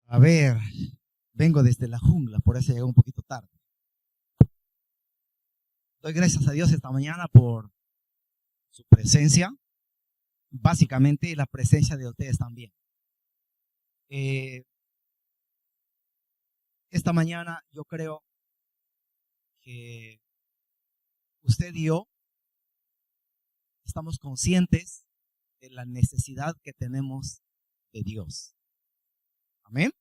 A ver, vengo desde la jungla, por eso llegué un poquito tarde. Doy gracias a Dios esta mañana por su presencia, básicamente la presencia de ustedes también. Esta mañana yo creo que usted y yo estamos conscientes de la necesidad que tenemos de Dios. Amén.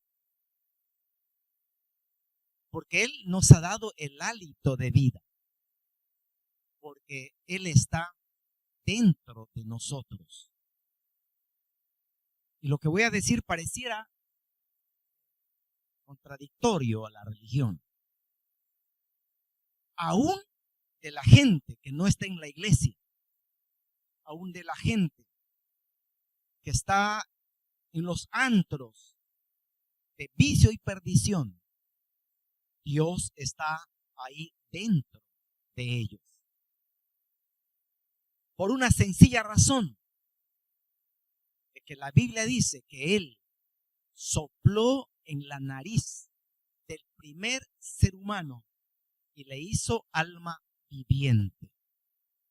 Porque Él nos ha dado el hálito de vida. Porque Él está dentro de nosotros. Y lo que voy a decir pareciera contradictorio a la religión. Aún de la gente que no está en la iglesia, aún de la gente que está en los antros de vicio y perdición, Dios está ahí dentro de ellos. Por una sencilla razón, de que la Biblia dice que Él sopló en la nariz del primer ser humano y le hizo alma viviente.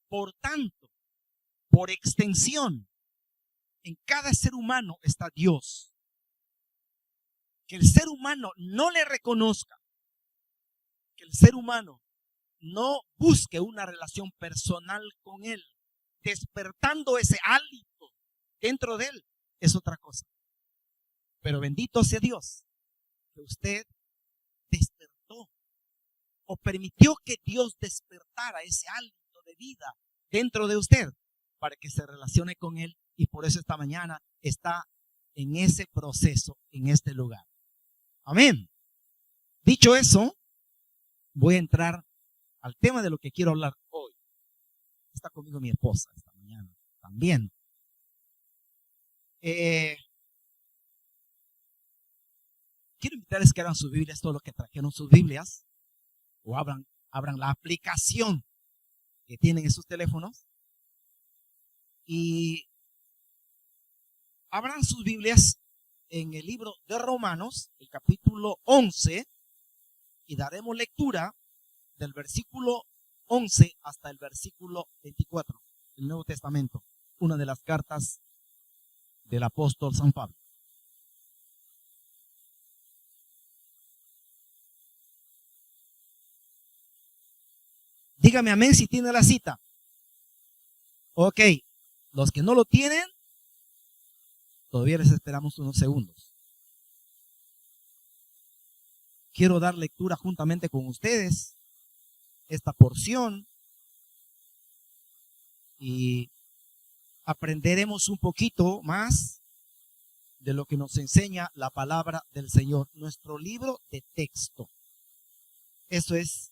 Por tanto, por extensión, en cada ser humano está Dios. Que el ser humano no le reconozca, que el ser humano no busque una relación personal con Él, despertando ese hálito dentro de Él, es otra cosa. Pero bendito sea Dios, que usted despertó o permitió que Dios despertara ese hálito de vida dentro de usted para que se relacione con Él, y por eso esta mañana está en ese proceso, en este lugar. Amén. Dicho eso, voy a entrar al tema de lo que quiero hablar hoy. Está conmigo mi esposa esta mañana también. Quiero invitarles que abran sus Biblias, todos los que trajeron sus Biblias, o abran la aplicación que tienen en sus teléfonos, y abran sus Biblias en el libro de Romanos, el capítulo 11, y daremos lectura del versículo 11 hasta el versículo 24, el Nuevo Testamento, una de las cartas del apóstol San Pablo. Dígame amén si tiene la cita. Ok, los que no lo tienen, todavía les esperamos unos segundos. Quiero dar lectura juntamente con ustedes esta porción y aprenderemos un poquito más de lo que nos enseña la palabra del Señor, nuestro libro de texto. Eso es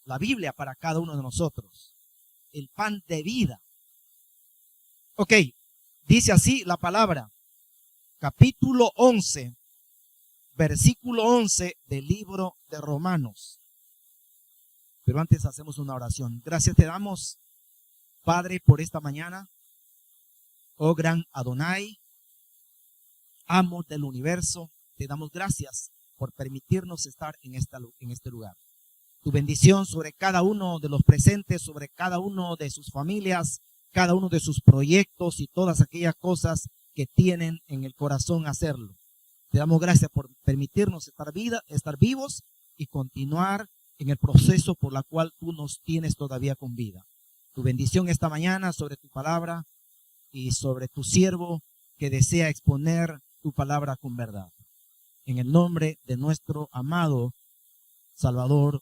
la Biblia para cada uno de nosotros, el pan de vida. Ok, dice así la palabra, capítulo 11, versículo 11 del libro de Romanos. Pero antes hacemos una oración. Gracias te damos, Padre, por esta mañana. Oh gran Adonai, amo del universo, te damos gracias por permitirnos estar en este lugar. Tu bendición sobre cada uno de los presentes, sobre cada uno de sus familias, cada uno de sus proyectos y todas aquellas cosas que tienen en el corazón hacerlo. Te damos gracias por permitirnos estar vivos y continuar en el proceso por la cual tú nos tienes todavía con vida. Tu bendición esta mañana sobre tu palabra y sobre tu siervo que desea exponer tu palabra con verdad. En el nombre de nuestro amado Salvador,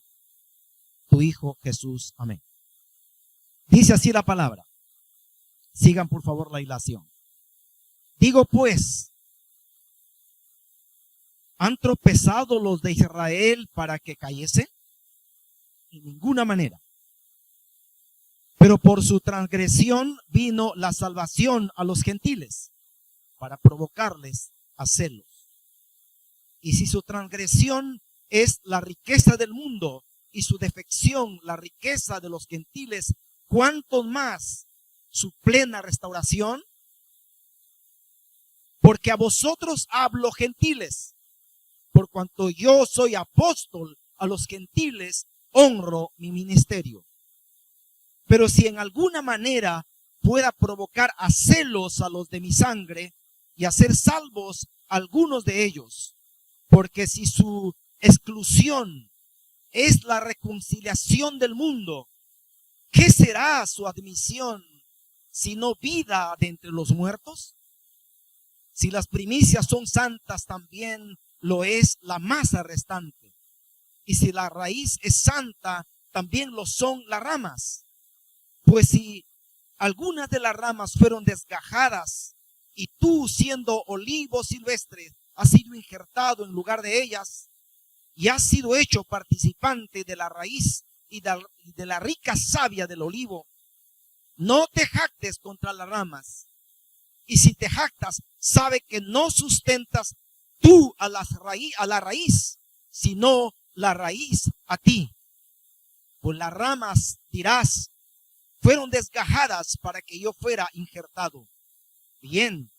tu Hijo Jesús. Amén. Dice así la palabra. Sigan por favor la hilación. Digo pues, ¿han tropezado los de Israel para que cayesen? En ninguna manera. Pero por su transgresión vino la salvación a los gentiles, para provocarles a celos. Y si su transgresión es la riqueza del mundo y su defección la riqueza de los gentiles, ¿cuánto más su plena restauración? Porque a vosotros hablo, gentiles, por cuanto yo soy apóstol a los gentiles, honro mi ministerio. Pero si en alguna manera pueda provocar a celos a los de mi sangre y hacer salvos algunos de ellos, porque si su exclusión es la reconciliación del mundo, ¿qué será su admisión sino vida de entre los muertos? Si las primicias son santas, también lo es la masa restante. Y si la raíz es santa, también lo son las ramas. Pues si algunas de las ramas fueron desgajadas, y tú, siendo olivo silvestre, has sido injertado en lugar de ellas, y has sido hecho participante de la raíz y de la rica savia del olivo, no te jactes contra las ramas. Y si te jactas, sabe que no sustentas tú a la raíz, sino la raíz a ti. Pues las ramas, dirás, fueron desgajadas para que yo fuera injertado. Bien,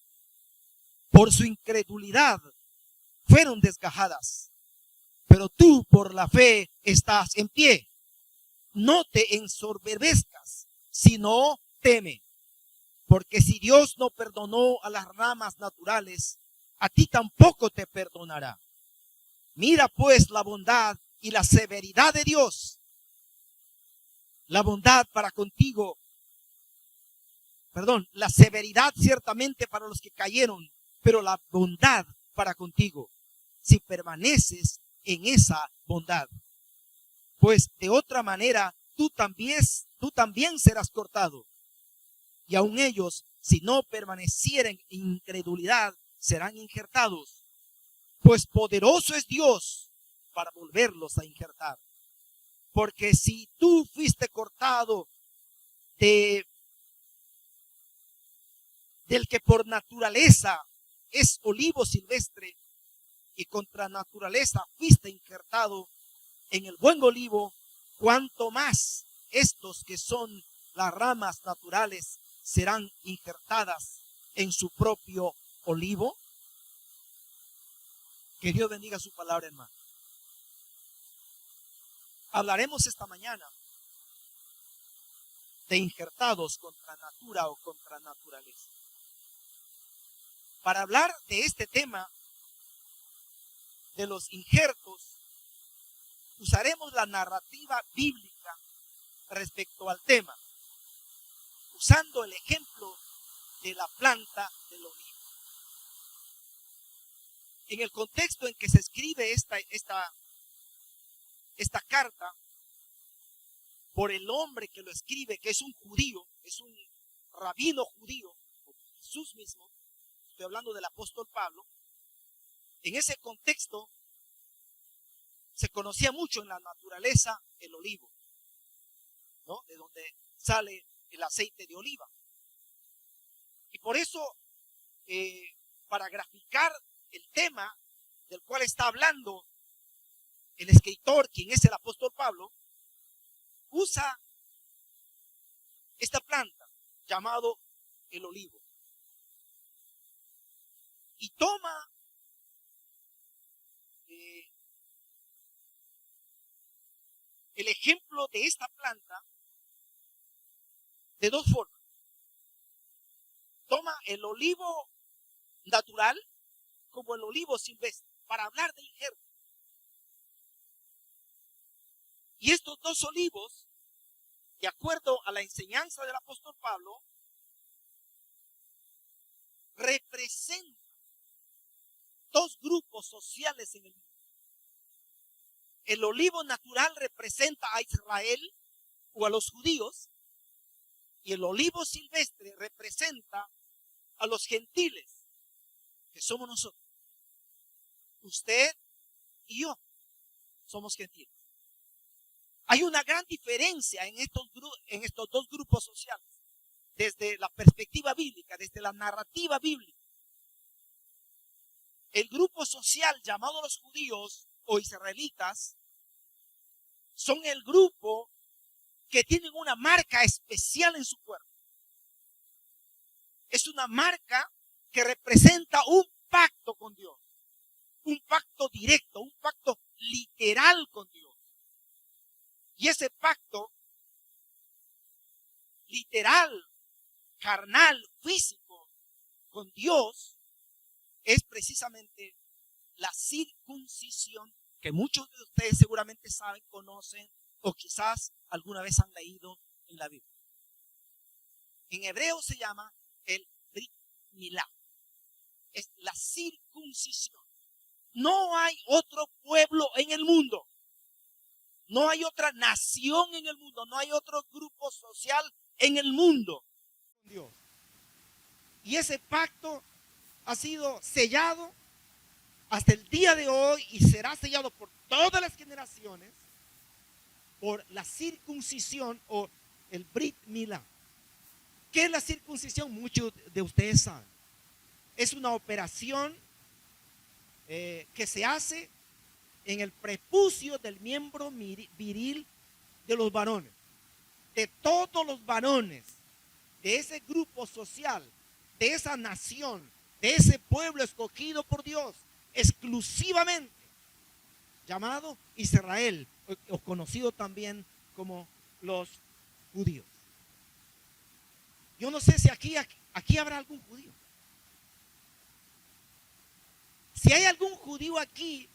por su incredulidad fueron desgajadas, pero tú por la fe estás en pie. No te ensoberbezcas, sino teme. Porque si Dios no perdonó a las ramas naturales, a ti tampoco te perdonará. Mira pues la bondad y la severidad de Dios. La bondad para contigo, la severidad ciertamente para los que cayeron, pero la bondad para contigo, si permaneces en esa bondad. Pues de otra manera, tú también serás cortado. Y aun ellos, si no permanecieren en incredulidad, serán injertados. Pues poderoso es Dios para volverlos a injertar. Porque si tú fuiste cortado del que por naturaleza es olivo silvestre, y contra naturaleza fuiste injertado en el buen olivo, cuanto más estos que son las ramas naturales serán injertadas en su propio olivo. Que Dios bendiga su palabra, hermano. Hablaremos esta mañana de injertados contra natura o contra naturaleza. Para hablar de este tema de los injertos, usaremos la narrativa bíblica respecto al tema, usando el ejemplo de la planta del olivo. En el contexto en que se escribe esta carta, por el hombre que lo escribe, que es un judío, es un rabino judío, como Jesús mismo, estoy hablando del apóstol Pablo, en ese contexto se conocía mucho en la naturaleza el olivo, ¿no? De donde sale el aceite de oliva. Y por eso, para graficar el tema del cual está hablando el escritor, quien es el apóstol Pablo, usa esta planta llamado el olivo. Y toma el ejemplo de esta planta de dos formas. Toma el olivo natural como el olivo silvestre para hablar de injerto. Y estos dos olivos, de acuerdo a la enseñanza del apóstol Pablo, representan dos grupos sociales en el mundo. El olivo natural representa a Israel o a los judíos, y el olivo silvestre representa a los gentiles, que somos nosotros. Usted y yo somos gentiles. Hay una gran diferencia en estos dos grupos sociales, desde la perspectiva bíblica, desde la narrativa bíblica. El grupo social llamado los judíos o israelitas son el grupo que tienen una marca especial en su cuerpo. Es una marca que representa un pacto con Dios, un pacto directo. literal con Dios. Y ese pacto literal, carnal, físico con Dios es precisamente la circuncisión, que muchos de ustedes seguramente saben, conocen o quizás alguna vez han leído en la Biblia. En hebreo se llama el Brit Milá. Es la circuncisión. No hay otro pueblo en el mundo. No hay otra nación en el mundo. No hay otro grupo social en el mundo. Dios. Y ese pacto ha sido sellado hasta el día de hoy y será sellado por todas las generaciones por la circuncisión o el Brit Milá. ¿Qué es la circuncisión? Muchos de ustedes saben. Es una operación que se hace en el prepucio del miembro viril de los varones. De todos los varones, de ese grupo social, de esa nación, de ese pueblo escogido por Dios, exclusivamente llamado Israel, o conocido también como los judíos. Yo no sé si aquí habrá algún judío. Si hay algún judío aquí,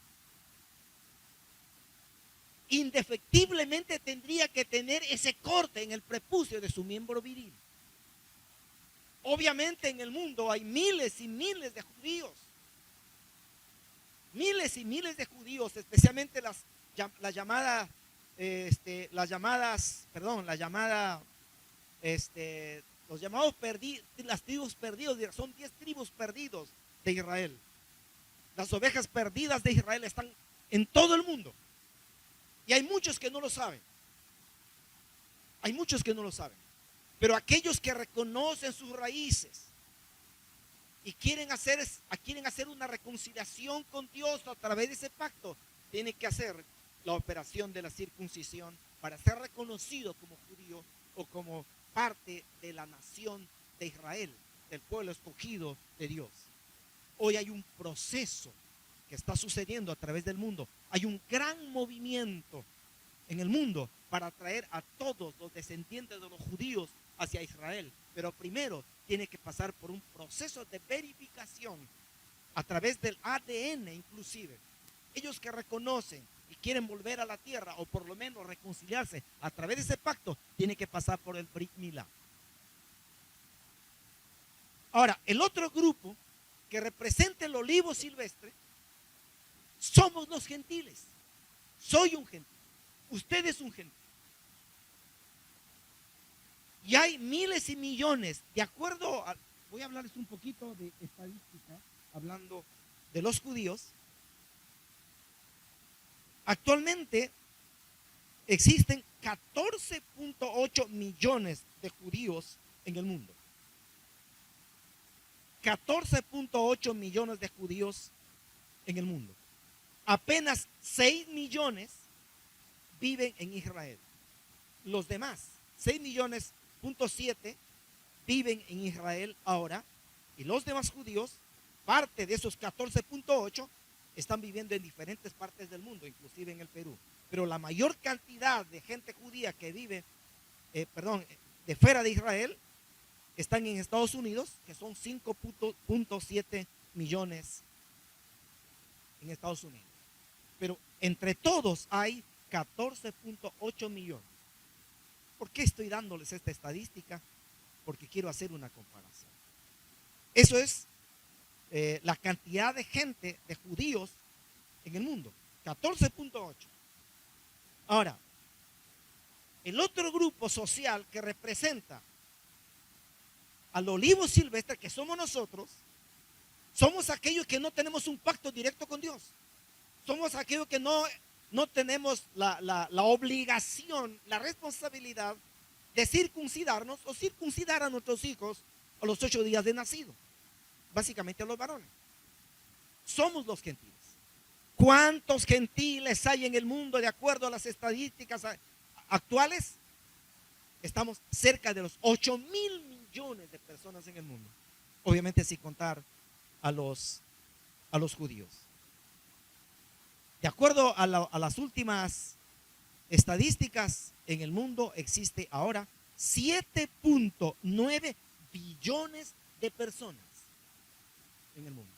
indefectiblemente tendría que tener ese corte en el prepucio de su miembro viril. Obviamente en el mundo hay miles y miles de judíos. Miles y miles de judíos, especialmente las llamadas, las tribus perdidas, son 10 tribus perdidos de Israel. Las ovejas perdidas de Israel están en todo el mundo. Y hay muchos que no lo saben. Hay muchos que no lo saben. Pero aquellos que reconocen sus raíces y quieren hacer una reconciliación con Dios a través de ese pacto, tienen que hacer la operación de la circuncisión para ser reconocido como judío o como parte de la nación de Israel, del pueblo escogido de Dios. Hoy hay un proceso que está sucediendo a través del mundo. Hay un gran movimiento en el mundo para atraer a todos los descendientes de los judíos hacia Israel. Pero primero tiene que pasar por un proceso de verificación a través del ADN inclusive. Ellos que reconocen y quieren volver a la tierra o por lo menos reconciliarse a través de ese pacto, tienen que pasar por el Brit Milá. Ahora, el otro grupo que representa el olivo silvestre somos los gentiles. Soy un gentil. Usted es un gentil. Y hay miles y millones, de acuerdo a, voy a hablarles un poquito de estadística, hablando de los judíos. Actualmente existen 14.8 millones de judíos en el mundo. 14.8 millones de judíos en el mundo. Apenas 6 millones viven en Israel. Los demás, 6.7 viven en Israel ahora, y los demás judíos, parte de esos 14.8, están viviendo en diferentes partes del mundo, inclusive en el Perú. Pero la mayor cantidad de gente judía que vive, de fuera de Israel, están en Estados Unidos, que son 5.7 millones en Estados Unidos. Pero entre todos hay 14.8 millones. ¿Por qué estoy dándoles esta estadística? Porque quiero hacer una comparación. Eso es la cantidad de gente, de judíos en el mundo. 14.8. Ahora, el otro grupo social que representa al olivo silvestre, que somos nosotros, somos aquellos que no tenemos un pacto directo con Dios. Somos aquellos que no tenemos la obligación, la responsabilidad de circuncidarnos o circuncidar a nuestros hijos a los 8 días de nacido. Básicamente a los varones. Somos los gentiles. ¿Cuántos gentiles hay en el mundo de acuerdo a las estadísticas actuales? Estamos cerca de los 8.000 millones de personas en el mundo. Obviamente sin contar a los judíos. De acuerdo a las últimas estadísticas, en el mundo existe ahora 7.9 billones de personas en el mundo,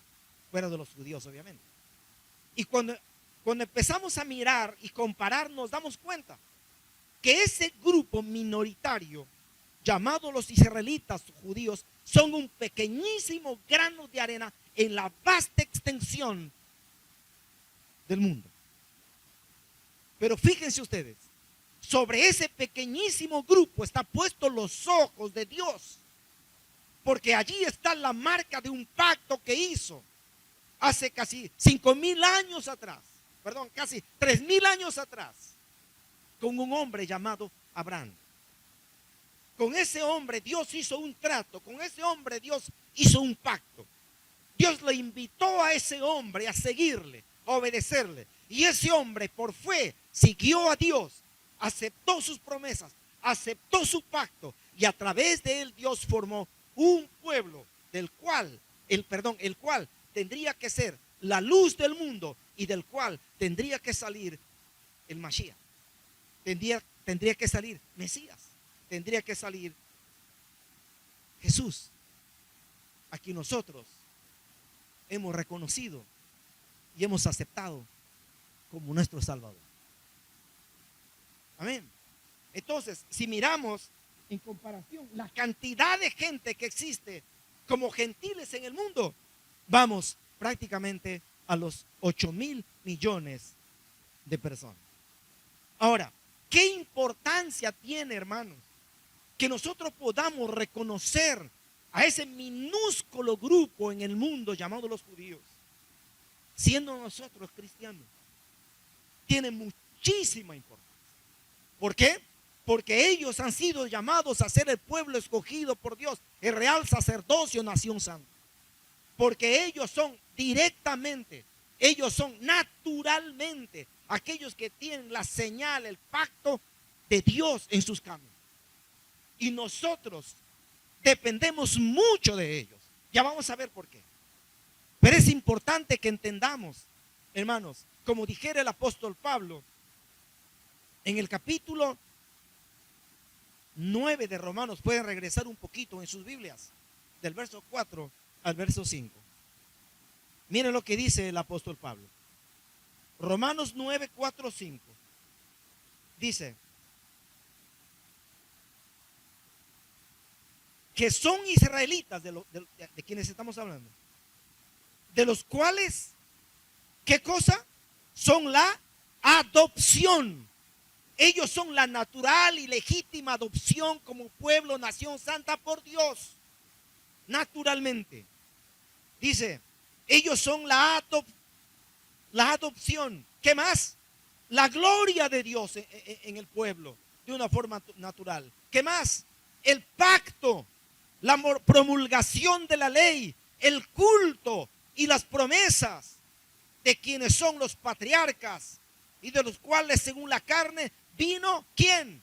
fuera de los judíos obviamente. Y cuando empezamos a mirar y comparar, nos damos cuenta que ese grupo minoritario llamado los israelitas judíos son un pequeñísimo grano de arena en la vasta extensión del mundo. Pero fíjense ustedes, sobre ese pequeñísimo grupo está puesto los ojos de Dios, porque allí está la marca de un pacto que hizo hace casi 5,000 años atrás, perdón, casi 3,000 años atrás, con un hombre llamado Abraham. Con ese hombre Dios hizo un trato, con ese hombre Dios hizo un pacto. Dios le invitó a ese hombre a seguirle, a obedecerle. Y ese hombre por fe siguió a Dios, aceptó sus promesas, aceptó su pacto, y a través de él Dios formó un pueblo el cual tendría que ser la luz del mundo y del cual tendría que salir el Mashiach. Tendría que salir Mesías, tendría que salir Jesús, a quien nosotros hemos reconocido y hemos aceptado como nuestro Salvador. Amén. Entonces, si miramos en comparación la cantidad de gente que existe como gentiles en el mundo, vamos prácticamente a los 8,000 millones de personas. Ahora, ¿qué importancia tiene, hermanos, que nosotros podamos reconocer a ese minúsculo grupo en el mundo llamado los judíos, siendo nosotros cristianos? Tiene muchísima importancia. ¿Por qué? Porque ellos han sido llamados a ser el pueblo escogido por Dios, el real sacerdocio, nación santa. Porque ellos son directamente, ellos son naturalmente aquellos que tienen la señal, el pacto de Dios en sus caminos. Y nosotros dependemos mucho de ellos. Ya vamos a ver por qué. Pero es importante que entendamos, hermanos, como dijera el apóstol Pablo, en el capítulo 9 de Romanos, pueden regresar un poquito en sus Biblias, del verso 4 al verso 5. Miren lo que dice el apóstol Pablo. Romanos 9, 4, 5. Dice que son israelitas de quienes estamos hablando, de los cuales, ¿qué cosa? Son la adopción. Ellos son la natural y legítima adopción como pueblo, nación santa por Dios. Naturalmente. Dice, ellos son la adopción. ¿Qué más? La gloria de Dios en el pueblo, de una forma natural. ¿Qué más? El pacto, la promulgación de la ley, el culto y las promesas de quienes son los patriarcas y de los cuales según la carne vino, ¿quién?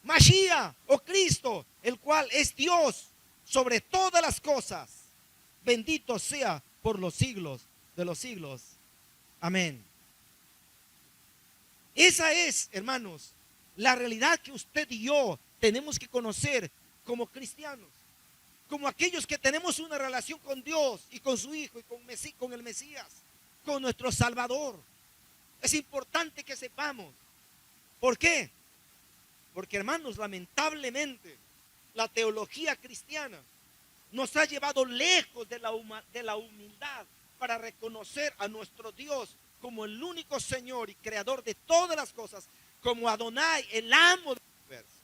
Mashiach o Cristo, el cual es Dios sobre todas las cosas. Bendito sea por los siglos de los siglos. Amén. Esa es, hermanos, la realidad que usted y yo tenemos que conocer como cristianos, como aquellos que tenemos una relación con Dios y con su Hijo y con el Mesías, con nuestro Salvador. Es importante que sepamos. ¿Por qué? Porque, hermanos, lamentablemente la teología cristiana nos ha llevado lejos de la humildad para reconocer a nuestro Dios como el único Señor y Creador de todas las cosas, como Adonai, el amo del universo.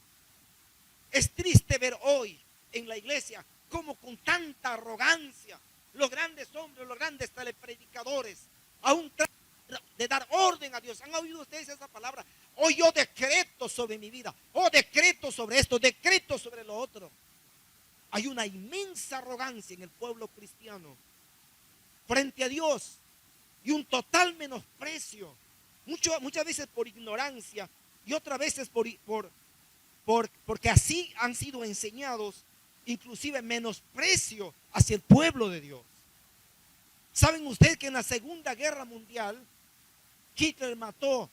Es triste ver hoy en la iglesia como con tanta arrogancia los grandes hombres, los grandes telepredicadores, aún tratan de dar orden a Dios. ¿Han oído ustedes esa palabra? Hoy yo decreto sobre mi vida, decreto sobre esto, decreto sobre lo otro. Hay una inmensa arrogancia en el pueblo cristiano frente a Dios y un total menosprecio, muchas veces por ignorancia y otras veces porque así han sido enseñados, inclusive menosprecio hacia el pueblo de Dios. ¿Saben ustedes que en la Segunda Guerra Mundial Hitler mató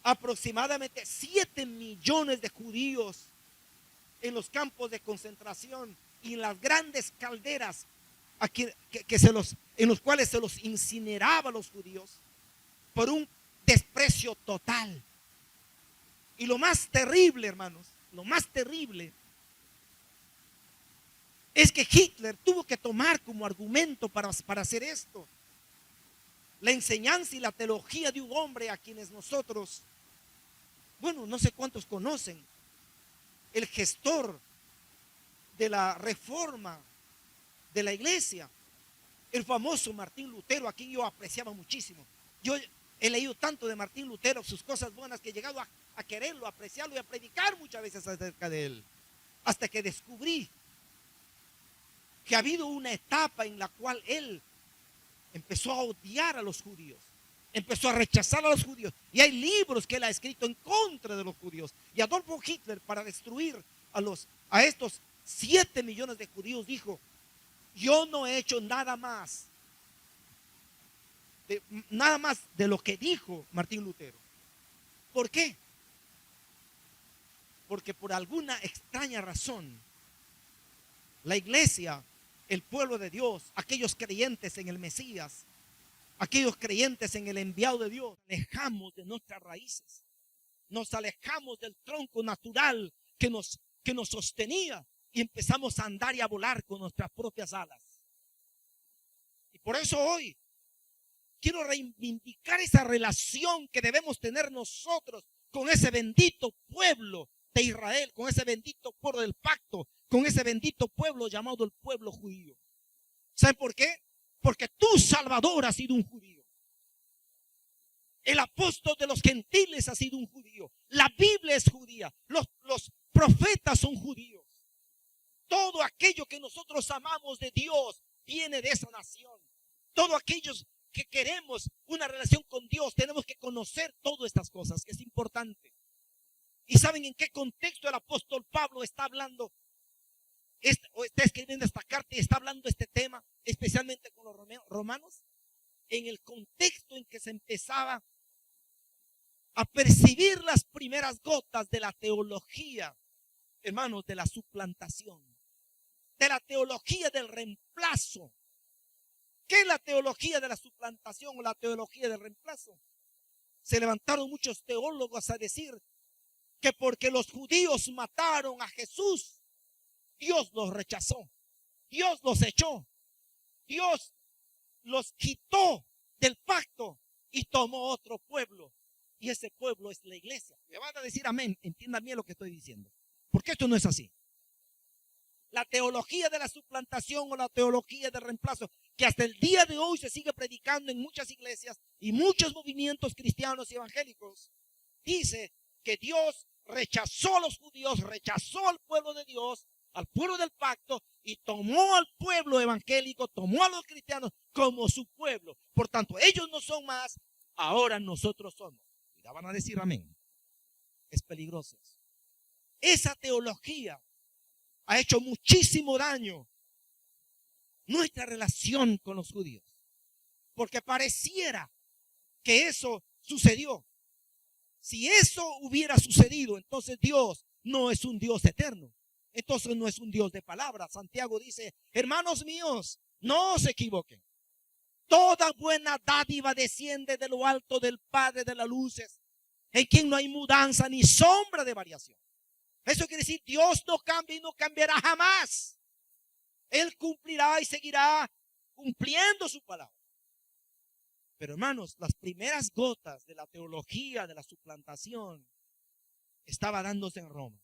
aproximadamente 7 millones de judíos en los campos de concentración y en las grandes calderas en los cuales se los incineraba a los judíos por un desprecio total. Y lo más terrible, hermanos, lo más terrible es que Hitler tuvo que tomar como argumento para hacer esto la enseñanza y la teología de un hombre a quienes nosotros, bueno, no sé cuántos conocen, el gestor de la reforma de la iglesia, el famoso Martín Lutero, a quien yo apreciaba muchísimo. Yo he leído tanto de Martín Lutero, sus cosas buenas, que he llegado a quererlo, a apreciarlo y a predicar muchas veces acerca de él, hasta que descubrí que ha habido una etapa en la cual él empezó a odiar a los judíos, empezó a rechazar a los judíos, y hay libros que él ha escrito en contra de los judíos. Y Adolfo Hitler, para destruir a estos 7 millones de judíos, dijo: yo no he hecho nada más de lo que dijo Martín Lutero. ¿Por qué? Porque por alguna extraña razón la iglesia, el pueblo de Dios, aquellos creyentes en el Mesías, aquellos creyentes en el enviado de Dios, alejamos de nuestras raíces, nos alejamos del tronco natural que nos sostenía y empezamos a andar y a volar con nuestras propias alas. Y por eso hoy quiero reivindicar esa relación que debemos tener nosotros con ese bendito pueblo de Israel, con ese bendito pueblo del pacto, con ese bendito pueblo llamado el pueblo judío. ¿Saben por qué? Porque tu Salvador ha sido un judío. El apóstol de los gentiles ha sido un judío. La Biblia es judía. Los profetas son judíos. Todo aquello que nosotros amamos de Dios viene de esa nación. Todos aquellos que queremos una relación con Dios tenemos que conocer todas estas cosas, que es importante. ¿Y saben en qué contexto el apóstol Pablo está hablando? O está escribiendo esta carta y está hablando de este tema, especialmente con los romanos, en el contexto en que se empezaba a percibir las primeras gotas de la teología, hermanos, de la suplantación, de la teología del reemplazo. ¿Qué es la teología de la suplantación o la teología del reemplazo? Se levantaron muchos teólogos a decir que porque los judíos mataron a Jesús, Dios los rechazó, Dios los echó, Dios los quitó del pacto y tomó otro pueblo. Y ese pueblo es la iglesia. Me van a decir amén, entiendan bien lo que estoy diciendo, porque esto no es así. La teología de la suplantación o la teología del reemplazo, que hasta el día de hoy se sigue predicando en muchas iglesias y muchos movimientos cristianos y evangélicos, dice que Dios rechazó a los judíos, rechazó al pueblo de Dios, al pueblo del pacto, y tomó al pueblo evangélico, tomó a los cristianos como su pueblo. Por tanto, ellos no son más, ahora nosotros somos. Ya van a decir amén. Es peligroso. Esa teología ha hecho muchísimo daño nuestra relación con los judíos, porque pareciera que eso sucedió. Si eso hubiera sucedido, entonces Dios no es un Dios eterno, entonces no es un Dios de palabras. Santiago dice: hermanos míos, no se equivoquen, toda buena dádiva desciende de lo alto del Padre de las luces, en quien no hay mudanza ni sombra de variación. Eso quiere decir, Dios no cambia y no cambiará jamás. Él cumplirá y seguirá cumpliendo su palabra. Pero hermanos, las primeras gotas de la teología de la suplantación estaba dándose en Roma.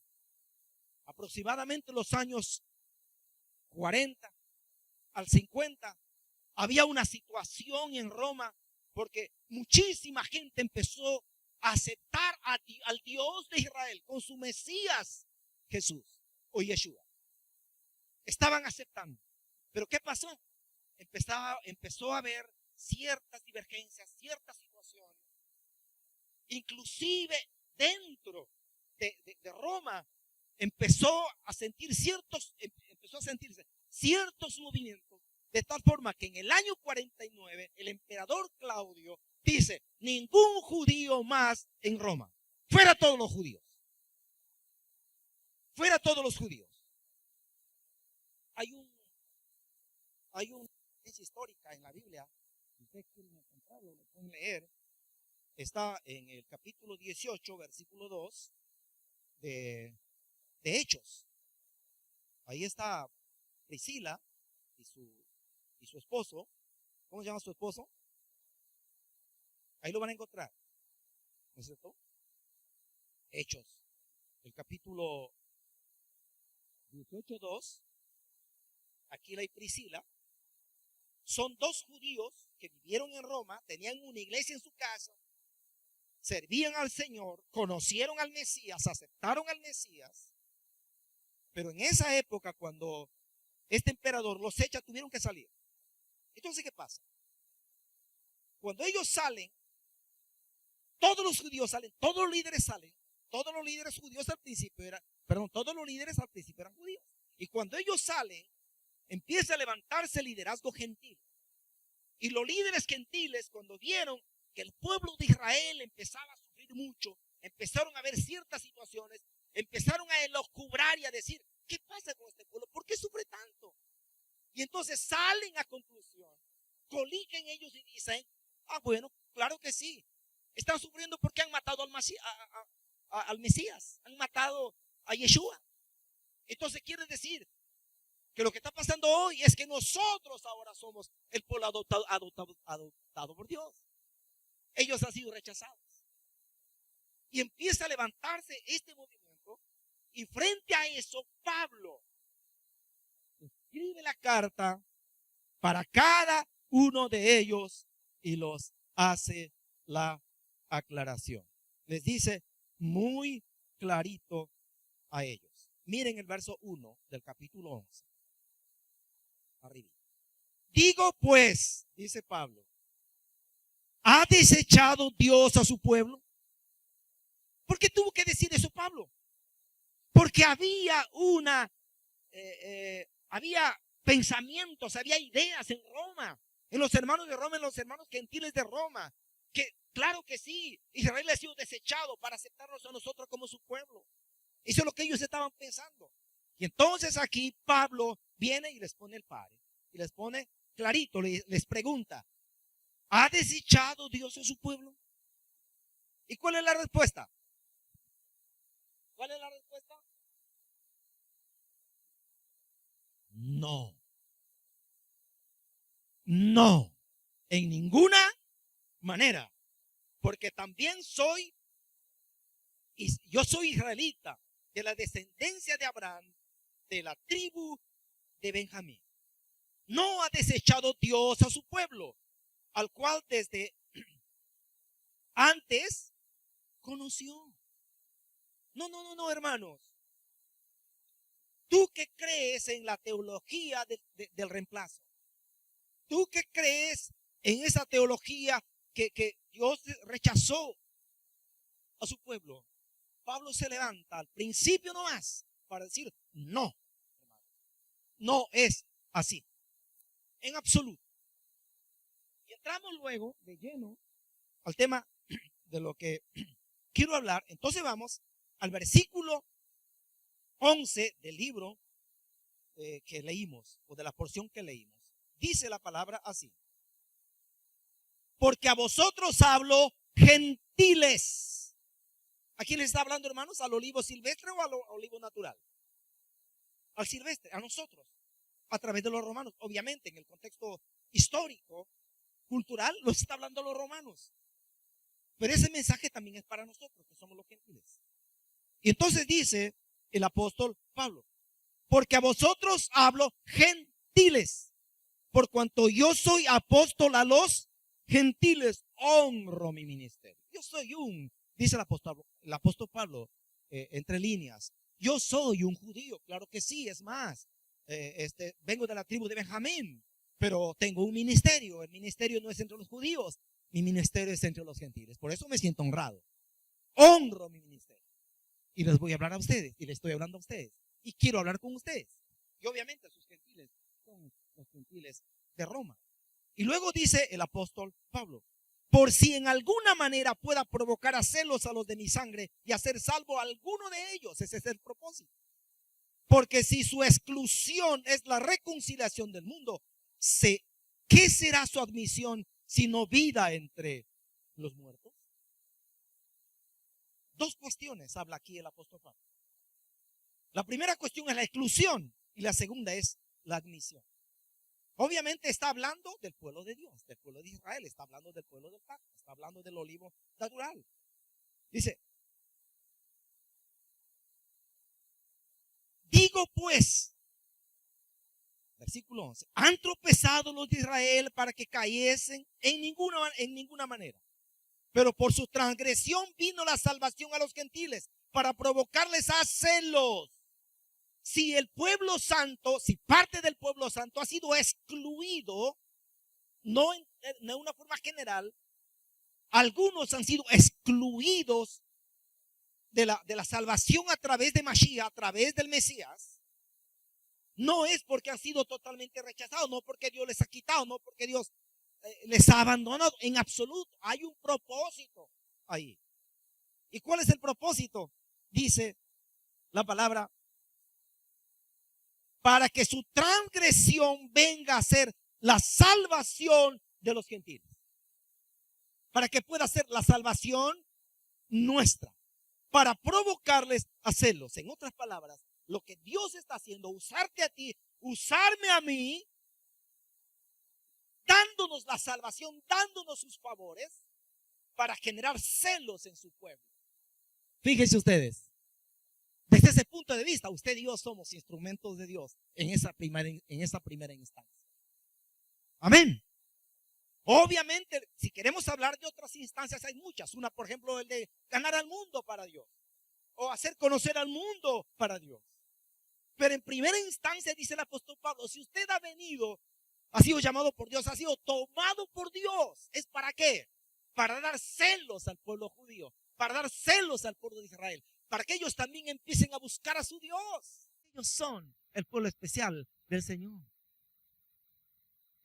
Aproximadamente los años 40 al 50 había una situación en Roma, porque muchísima gente empezó a aceptar al Dios de Israel con su Mesías Jesús o Yeshua. Estaban aceptando. Pero ¿qué pasó? Empezó a haber ciertas divergencias, ciertas situaciones. Inclusive dentro de Roma empezó a sentirse ciertos movimientos, de tal forma que en el año 49 el emperador Claudio dice, ningún judío más en Roma. Fuera todos los judíos. Fuera todos los judíos. Hay una histórica en la Biblia. Si ustedes quieren encontrarlo, lo pueden leer. Está en el capítulo 18, versículo 2 de Hechos. Ahí está Priscila y su esposo. ¿Cómo se llama su esposo? Ahí lo van a encontrar. ¿No es cierto? Hechos. El capítulo 18, 2. Aquila y Priscila. Son dos judíos que vivieron en Roma, tenían una iglesia en su casa, servían al Señor, conocieron al Mesías, aceptaron al Mesías. Pero en esa época, cuando este emperador los echa, tuvieron que salir. Entonces, ¿qué pasa? Cuando ellos salen, todos los judíos salen, todos los líderes salen, todos los líderes judíos al principio todos los líderes al principio eran judíos. Y cuando ellos salen, empieza a levantarse el liderazgo gentil. Y los líderes gentiles, cuando vieron que el pueblo de Israel empezaba a sufrir mucho, empezaron a ver ciertas situaciones, empezaron a elucubrar y a decir, ¿qué pasa con este pueblo? ¿Por qué sufre tanto? Y entonces salen a conclusión, coligen ellos y dicen, bueno, claro que sí, están sufriendo porque han matado al Mesías, han matado a Yeshua. Entonces quiere decir que lo que está pasando hoy es que nosotros ahora somos el pueblo adoptado por Dios. Ellos han sido rechazados. Y empieza a levantarse este movimiento. Y frente a eso, Pablo escribe la carta para cada uno de ellos y los hace la aclaración. Les dice muy clarito a ellos. Miren el verso 1 del capítulo 11. Arriba. Digo pues, dice Pablo, ¿ha desechado Dios a su pueblo? ¿Por qué tuvo que decir eso Pablo? Porque había había pensamientos, había ideas en Roma, en los hermanos de Roma, en los hermanos gentiles de Roma, que claro que sí, Israel ha sido desechado para aceptarnos a nosotros como su pueblo. Eso es lo que ellos estaban pensando. Y entonces aquí Pablo viene y les pone el pare, y les pone clarito, les pregunta, ¿ha desechado Dios a su pueblo? ¿Y cuál es la respuesta? ¿Cuál es la respuesta? No. No. En ninguna manera. Porque también yo soy israelita, de la descendencia de Abraham, de la tribu de Benjamín. No ha desechado Dios a su pueblo, al cual desde antes conoció. No, hermanos. Tú que crees en la teología del reemplazo. Tú que crees en esa teología que Dios rechazó a su pueblo. Pablo se levanta al principio nomás para decir, no, no es así, en absoluto. Y entramos luego de lleno al tema de lo que quiero hablar. Entonces vamos al versículo 11 del libro que leímos, o de la porción que leímos. Dice la palabra así: porque a vosotros hablo gentiles. ¿A quién les está hablando, hermanos? ¿Al olivo silvestre o al olivo natural? Al silvestre, a nosotros, a través de los romanos. Obviamente, en el contexto histórico, cultural, los está hablando a los romanos. Pero ese mensaje también es para nosotros, que somos los gentiles. Y entonces dice el apóstol Pablo: porque a vosotros hablo gentiles, por cuanto yo soy apóstol a los gentiles, honro mi ministerio. Yo soy dice el apóstol Pablo, entre líneas, yo soy un judío, claro que sí, es más, vengo de la tribu de Benjamín, pero tengo un ministerio. El ministerio no es entre los judíos, mi ministerio es entre los gentiles. Por eso me siento honrado, honro mi ministerio. Y les voy a hablar a ustedes, y les estoy hablando a ustedes, y quiero hablar con ustedes. Y obviamente sus gentiles son los gentiles de Roma. Y luego dice el apóstol Pablo: por si en alguna manera pueda provocar a celos a los de mi sangre y hacer salvo a alguno de ellos. Ese es el propósito. Porque si su exclusión es la reconciliación del mundo, ¿qué será su admisión sino vida entre los muertos? Dos cuestiones habla aquí el apóstol Pablo. La primera cuestión es la exclusión y la segunda es la admisión. Obviamente está hablando del pueblo de Dios, del pueblo de Israel, está hablando del pueblo del pacto, está hablando del olivo natural. Dice, digo pues, versículo 11, han tropezado los de Israel para que cayesen en ninguna manera. Pero por su transgresión vino la salvación a los gentiles para provocarles a celos. Si el pueblo santo, si parte del pueblo santo ha sido excluido, no de una forma general, algunos han sido excluidos de la salvación a través de Mashiach, a través del Mesías. No es porque han sido totalmente rechazados, no porque Dios les ha quitado, no porque Dios les ha abandonado. En absoluto, hay un propósito ahí. ¿Y cuál es el propósito? Dice la palabra, para que su transgresión venga a ser la salvación de los gentiles. Para que pueda ser la salvación nuestra. Para provocarles a celos. En otras palabras, lo que Dios está haciendo, usarte a ti, usarme a mí, dándonos la salvación, dándonos sus favores, para generar celos en su pueblo. Fíjense ustedes. Desde ese punto de vista, usted y yo somos instrumentos de Dios en esa primera instancia. Amén. Obviamente, si queremos hablar de otras instancias, hay muchas. Una, por ejemplo, el de ganar al mundo para Dios. O hacer conocer al mundo para Dios. Pero en primera instancia, dice el apóstol Pablo, si usted ha sido llamado por Dios, ha sido tomado por Dios, ¿es para qué? Para dar celos al pueblo judío, para dar celos al pueblo de Israel, para que ellos también empiecen a buscar a su Dios. Ellos son el pueblo especial del Señor.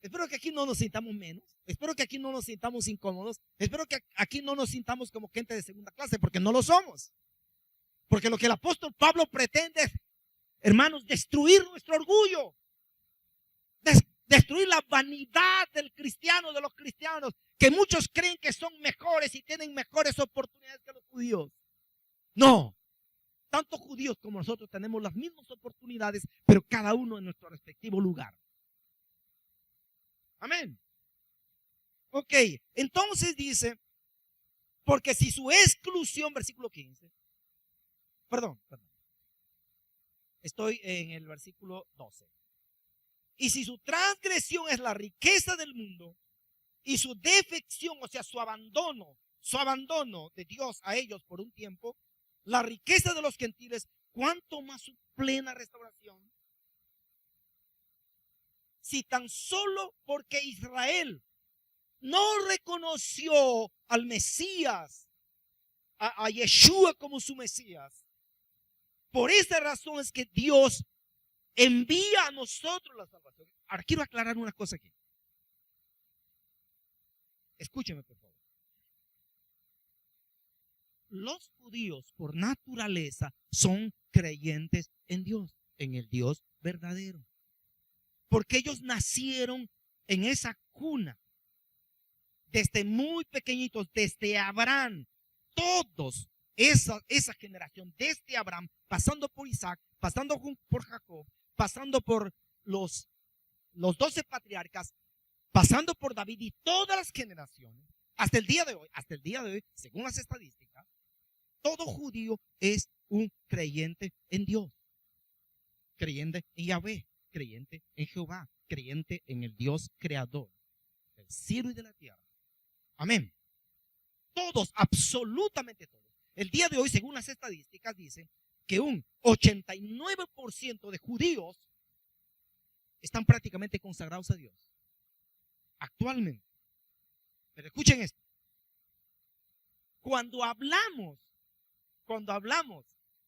Espero que aquí no nos sintamos menos. Espero que aquí no nos sintamos incómodos. Espero que aquí no nos sintamos como gente de segunda clase, porque no lo somos. Porque lo que el apóstol Pablo pretende es, hermanos, destruir nuestro orgullo. Destruir la vanidad del cristiano, de los cristianos, que muchos creen que son mejores y tienen mejores oportunidades que los judíos. No, tanto judíos como nosotros tenemos las mismas oportunidades, pero cada uno en nuestro respectivo lugar. Amén. Ok, entonces dice, porque si su exclusión, versículo 15, perdón, estoy en el versículo 12. Y si su transgresión es la riqueza del mundo y su defección, o sea, su abandono de Dios a ellos por un tiempo, la riqueza de los gentiles, ¿cuánto más su plena restauración? Si tan solo porque Israel no reconoció al Mesías, a Yeshua como su Mesías, por esa razón es que Dios envía a nosotros la salvación. Ahora quiero aclarar una cosa aquí. Escúcheme, por favor. Los judíos por naturaleza son creyentes en Dios, en el Dios verdadero. Porque ellos nacieron en esa cuna. Desde muy pequeñitos, desde Abraham, todos, esa generación, desde Abraham, pasando por Isaac, pasando por Jacob, pasando por los 12 patriarcas, pasando por David y todas las generaciones, hasta el día de hoy, según las estadísticas, todo judío es un creyente en Dios, creyente en Yahvé, creyente en Jehová, creyente en el Dios creador del cielo y de la tierra. Amén. Todos, absolutamente todos. El día de hoy, según las estadísticas, dicen que un 89% de judíos están prácticamente consagrados a Dios. Actualmente. Pero escuchen esto. Cuando hablamos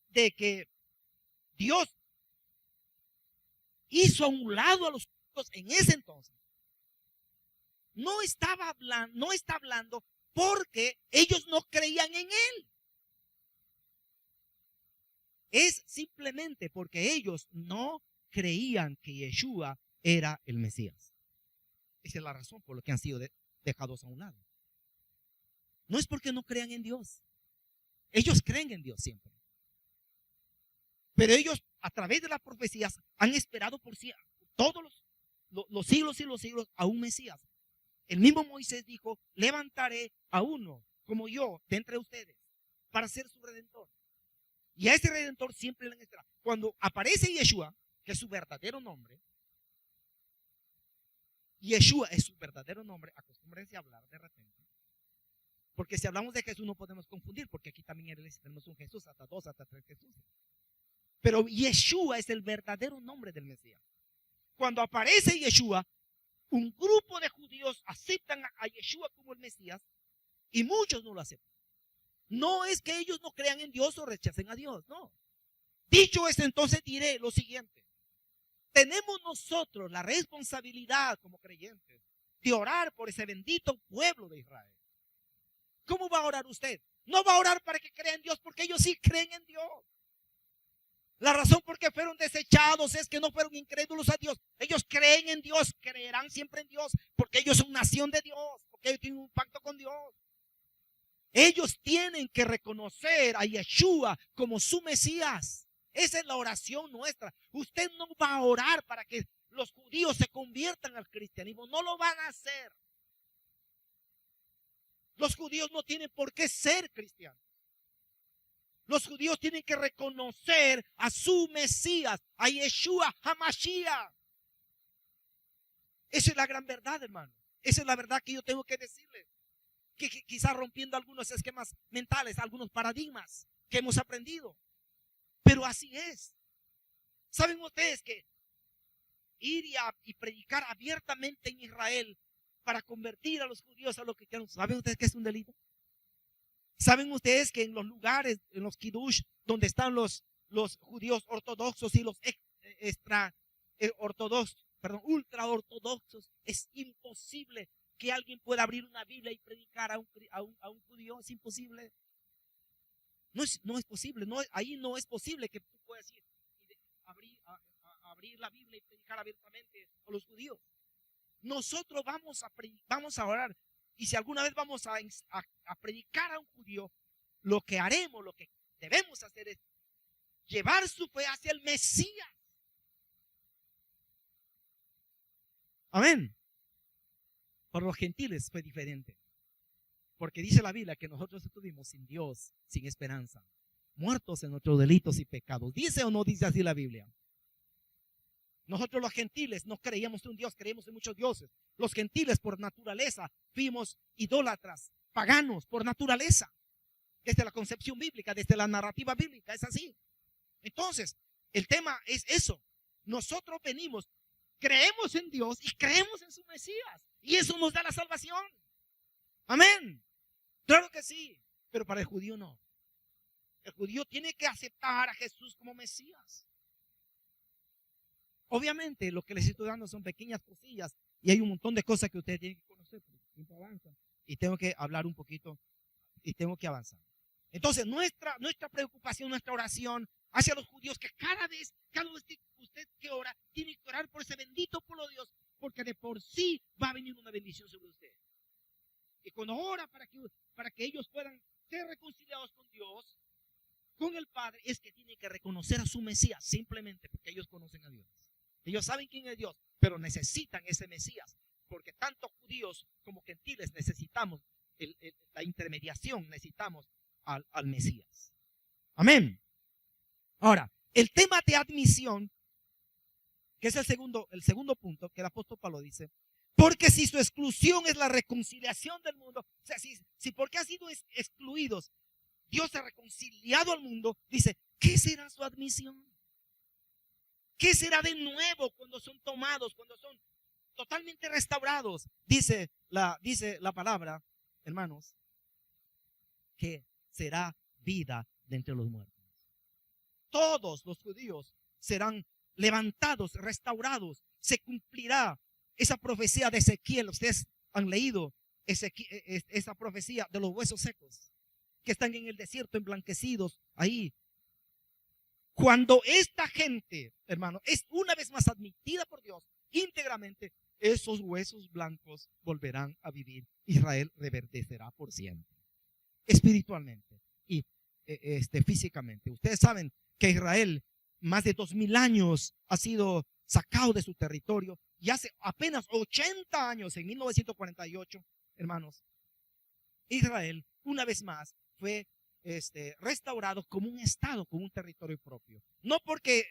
de que Dios hizo a un lado a los judíos en ese entonces, no está hablando porque ellos no creían en él. Es simplemente porque ellos no creían que Yeshua era el Mesías. Esa es la razón por la que han sido dejados a un lado. No es porque no crean en Dios. Ellos creen en Dios siempre. Pero ellos, a través de las profecías, han esperado por todos los siglos y los siglos a un Mesías. El mismo Moisés dijo: levantaré a uno como yo de entre ustedes para ser su redentor. Y a ese redentor siempre le han esperado. Cuando aparece Yeshua, que es su verdadero nombre, Yeshua es su verdadero nombre, acostúmbrense a hablar de repente. Porque si hablamos de Jesús no podemos confundir, porque aquí también tenemos un Jesús, hasta dos, hasta tres Jesús. Pero Yeshua es el verdadero nombre del Mesías. Cuando aparece Yeshua, un grupo de judíos aceptan a Yeshua como el Mesías y muchos no lo aceptan. No es que ellos no crean en Dios o rechacen a Dios, no. Dicho esto, entonces diré lo siguiente. Tenemos nosotros la responsabilidad como creyentes de orar por ese bendito pueblo de Israel. ¿Cómo va a orar usted? No va a orar para que crea en Dios, porque ellos sí creen en Dios. La razón por qué fueron desechados es que no fueron incrédulos a Dios. Ellos creen en Dios, creerán siempre en Dios, porque ellos son nación de Dios, porque ellos tienen un pacto con Dios. Ellos tienen que reconocer a Yeshua como su Mesías. Esa es la oración nuestra. Usted no va a orar para que los judíos se conviertan al cristianismo. No lo van a hacer. Los judíos no tienen por qué ser cristianos. Los judíos tienen que reconocer a su Mesías, a Yeshua HaMashiach. Esa es la gran verdad, hermano. Esa es la verdad que yo tengo que decirles. Que quizás rompiendo algunos esquemas mentales, algunos paradigmas que hemos aprendido. Pero así es. ¿Saben ustedes que ir y predicar abiertamente en Israel para convertir a los judíos a los cristianos, ¿saben ustedes que es un delito? ¿Saben ustedes que en los lugares, en los kiddush, donde están los judíos ortodoxos y los ultra ortodoxos, es imposible que alguien pueda abrir una Biblia y predicar a un judío? Es imposible. No es posible. Ahí no es posible que tú puedas ir y abrir la Biblia y predicar abiertamente a los judíos. Nosotros vamos a orar. Y si alguna vez vamos a predicar a un judío, lo que haremos, lo que debemos hacer es llevar su fe hacia el Mesías. Amén. Para los gentiles fue diferente. Porque dice la Biblia que nosotros estuvimos sin Dios, sin esperanza, muertos en nuestros delitos y pecados. ¿Dice o no dice así la Biblia? Nosotros los gentiles no creíamos en un Dios, creíamos en muchos dioses. Los gentiles por naturaleza fuimos idólatras, paganos por naturaleza. Desde la concepción bíblica, desde la narrativa bíblica, es así. Entonces, el tema es eso. Nosotros venimos, creemos en Dios y creemos en su Mesías. Y eso nos da la salvación. Amén. Claro que sí, pero para el judío no. El judío tiene que aceptar a Jesús como Mesías. Obviamente lo que les estoy dando son pequeñas cosillas y hay un montón de cosas que ustedes tienen que conocer porque el tiempo avanza y tengo que hablar un poquito y tengo que avanzar. Entonces nuestra preocupación, nuestra oración hacia los judíos, que cada vez usted que ora tiene que orar por ese bendito pueblo de Dios, porque de por sí va a venir una bendición sobre usted. Y cuando ora para que ellos puedan ser reconciliados con Dios, con el Padre, es que tiene que reconocer a su Mesías simplemente porque ellos conocen a Dios. Ellos saben quién es Dios, pero necesitan ese Mesías, porque tanto judíos como gentiles necesitamos la intermediación, necesitamos al Mesías. Amén. Ahora, el tema de admisión, que es el segundo punto que el apóstol Pablo dice, porque si su exclusión es la reconciliación del mundo, o sea, si porque han sido excluidos, Dios ha reconciliado al mundo, dice, ¿qué será su admisión? ¿Qué será de nuevo cuando son tomados, cuando son totalmente restaurados? Dice la palabra, hermanos, que será vida de entre los muertos. Todos los judíos serán levantados, restaurados. Se cumplirá esa profecía de Ezequiel. Ustedes han leído esa profecía de los huesos secos que están en el desierto emblanquecidos ahí. Cuando esta gente, hermano, es una vez más admitida por Dios íntegramente, esos huesos blancos volverán a vivir. Israel reverdecerá por siempre, espiritualmente y físicamente. Ustedes saben que Israel más de 2000 años ha sido sacado de su territorio y hace apenas 80 años, en 1948, hermanos, Israel una vez más fue restaurado como un estado, como un territorio propio. No porque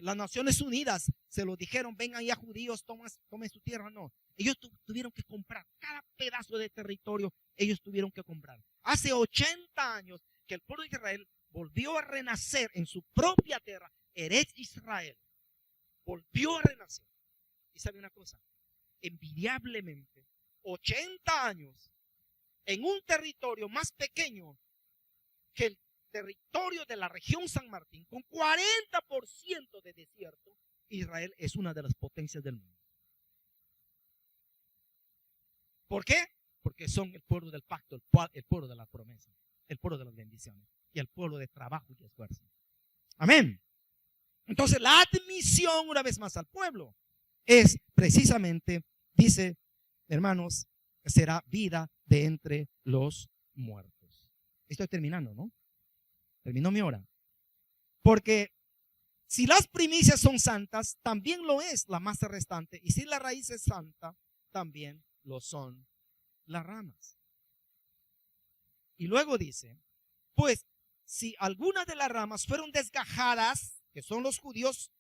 las Naciones Unidas se lo dijeron, vengan ya judíos, tomen su tierra, no. Ellos tuvieron que comprar cada pedazo de territorio, ellos tuvieron que comprar. Hace 80 años que el pueblo de Israel volvió a renacer en su propia tierra, Eretz Israel, volvió a renacer. Y sabe una cosa, envidiablemente, 80 años en un territorio más pequeño que el territorio de la región San Martín, con 40% de desierto, Israel es una de las potencias del mundo. ¿Por qué? Porque son el pueblo del pacto, el pueblo de la promesa, el pueblo de las bendiciones y el pueblo de trabajo y esfuerzo. Amén. Entonces la admisión una vez más al pueblo es precisamente, dice, hermanos, será vida de entre los muertos. Estoy terminando, ¿no? Terminó mi hora. Porque si las primicias son santas, también lo es la masa restante. Y si la raíz es santa, también lo son las ramas. Y luego dice, pues si algunas de las ramas fueron desgajadas, que son los judíos,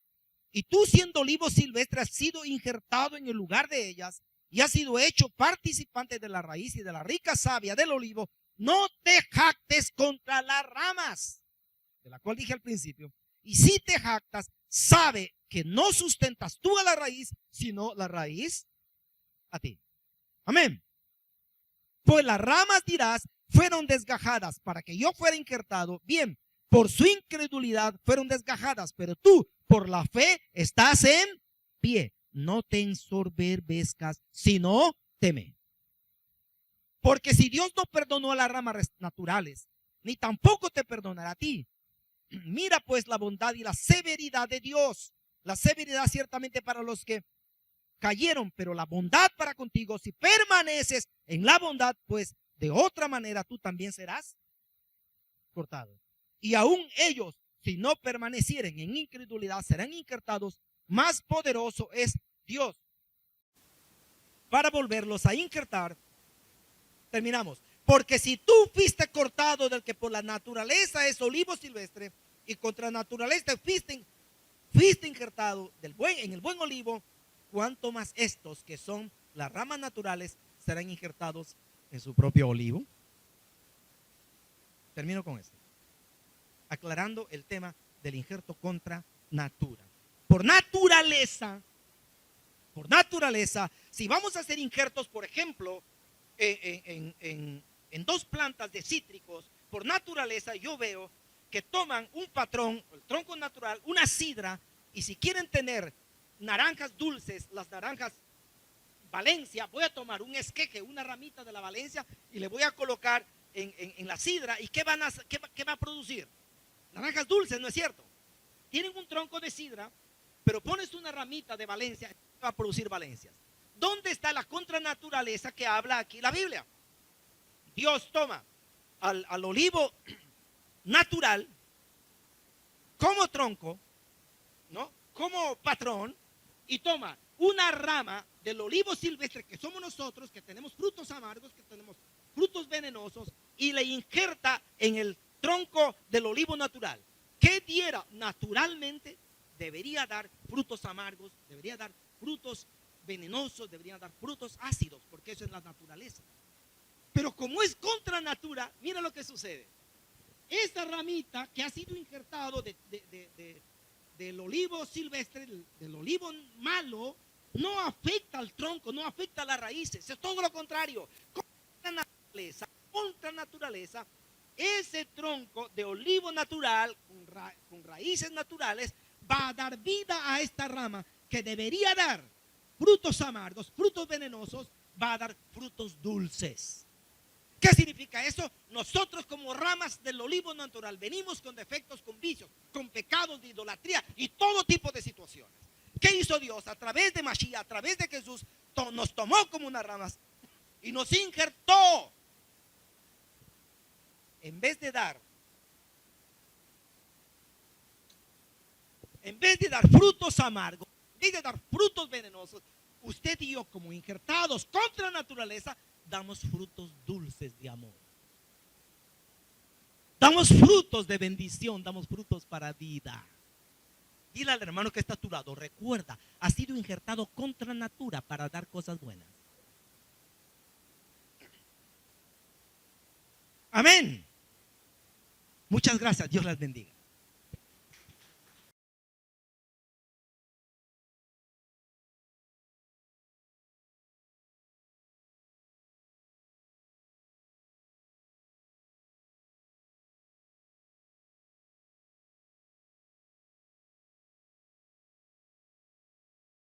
y tú siendo olivo silvestre has sido injertado en el lugar de ellas y has sido hecho participante de la raíz y de la rica savia del olivo, no te jactes contra las ramas, de la cual dije al principio. Y si te jactas, sabe que no sustentas tú a la raíz, sino la raíz a ti. Amén. Pues las ramas, dirás, fueron desgajadas para que yo fuera injertado. Bien, por su incredulidad fueron desgajadas, pero tú por la fe estás en pie. No te ensoberbezcas, sino teme. Porque si Dios no perdonó a las ramas naturales, ni tampoco te perdonará a ti. Mira pues la bondad y la severidad de Dios. La severidad ciertamente para los que cayeron, pero la bondad para contigo. Si permaneces en la bondad, pues de otra manera tú también serás cortado. Y aún ellos, si no permanecieren en incredulidad, serán injertados. Más poderoso es Dios para volverlos a injertar. Terminamos. Porque si tú fuiste cortado del que por la naturaleza es olivo silvestre, y contra naturaleza fuiste injertado en el buen olivo, cuánto más estos que son las ramas naturales serán injertados en su propio olivo. Termino con esto, aclarando el tema del injerto contra natura. Por naturaleza, si vamos a hacer injertos, por ejemplo, en dos plantas de cítricos, por naturaleza yo veo que toman un patrón, el tronco natural, una sidra, y si quieren tener naranjas dulces, las naranjas Valencia, voy a tomar un esqueje, una ramita de la Valencia, y le voy a colocar en la sidra. ¿Y qué va a producir? Naranjas dulces, ¿no es cierto? Tienen un tronco de sidra, pero pones una ramita de Valencia, va a producir Valencias. ¿Dónde está la contranaturaleza que habla aquí la Biblia? Dios toma al olivo natural como tronco, ¿no? Como patrón, y toma una rama del olivo silvestre que somos nosotros, que tenemos frutos amargos, que tenemos frutos venenosos, y le injerta en el tronco del olivo natural. ¿Qué diera naturalmente? Debería dar frutos amargos, debería dar frutos venenosos, debería dar frutos ácidos, porque eso es la naturaleza. Pero como es contra natura, mira lo que sucede. Esta ramita que ha sido injertado del olivo silvestre, del olivo malo, no afecta al tronco, no afecta a las raíces. Es todo lo contrario. Contra naturaleza, ese tronco de olivo natural, con raíces naturales, va a dar vida a esta rama que debería dar frutos amargos, frutos venenosos, va a dar frutos dulces. ¿Qué significa eso? Nosotros como ramas del olivo natural venimos con defectos, con vicios, con pecados de idolatría y todo tipo de situaciones. ¿Qué hizo Dios? A través de Mashiach, a través de Jesús, nos tomó como unas ramas y nos injertó. En vez de dar frutos amargos, en vez de dar frutos venenosos, usted y yo como injertados contra la naturaleza, damos frutos dulces de amor. Damos frutos de bendición, damos frutos para vida. Dile al hermano que está a tu lado, recuerda, has sido injertado contra natura para dar cosas buenas. Amén. Muchas gracias, Dios las bendiga.